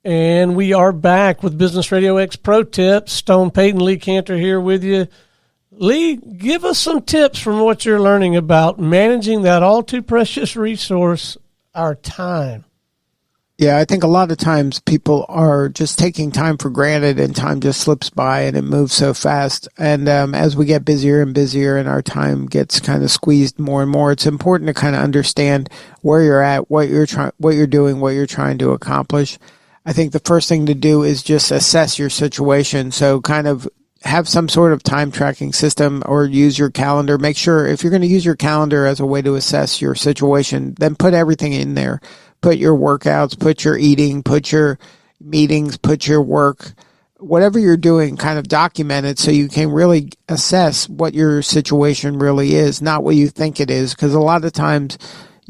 And we are back with Business RadioX Pro Tip. Stone Payton Lee Kantor here with you. Lee, give us some tips from what you're learning about managing that all too precious resource, our time. Yeah, I think a lot of times people are just taking time for granted, and time just slips by and it moves so fast. And as we get busier and busier and our time gets kind of squeezed more and more, it's important to kind of understand where you're at, what you're doing, what you're trying to accomplish. I think the first thing to do is just assess your situation. So kind of have some sort of time tracking system or use your calendar. Make sure if you're going to use your calendar as a way to assess your situation, then put everything in there. Put your workouts, put your eating, put your meetings, put your work, whatever you're doing, kind of document it so you can really assess what your situation really is, not what you think it is. Because a lot of times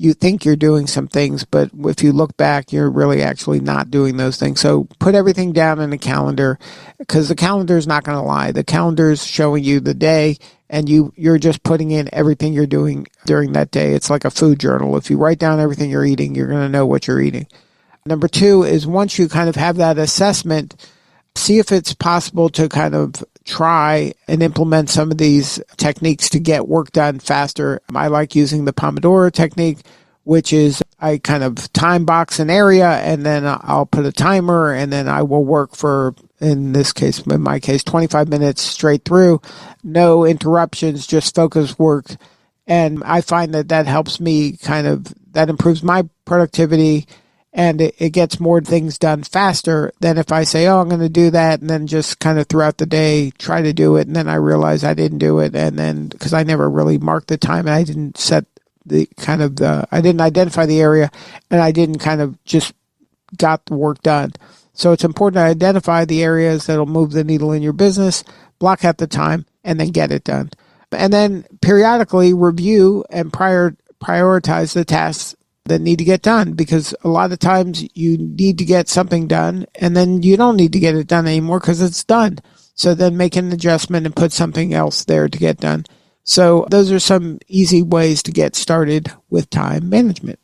you think you're doing some things, but if you look back, you're really actually not doing those things. So put everything down in a calendar, because the calendar is not going to lie. The calendar is showing you the day, and you're just putting in everything you're doing during that day. It's like a food journal. If you write down everything you're eating, you're going to know what you're eating. Number two is once you kind of have that assessment, see if it's possible to kind of try and implement some of these techniques to get work done faster. I like using the Pomodoro technique, which is I kind of time box an area and then I'll put a timer and then I will work for, in my case, 25 minutes straight through, no interruptions, just focused work. And I find that helps me that improves my productivity, and it gets more things done faster than if I say, I'm going to do that, and then just kind of throughout the day try to do it, and then I realize I didn't do it, and then because I never really marked the time, and I didn't set I didn't identify the area, and I didn't kind of just got the work done. So it's important to identify the areas that'll move the needle in your business, block out the time, and then get it done. And then periodically review and prioritize the tasks that need to get done, because a lot of times you need to get something done and then you don't need to get it done anymore because it's done. So then make an adjustment and put something else there to get done. So those are some easy ways to get started with time management.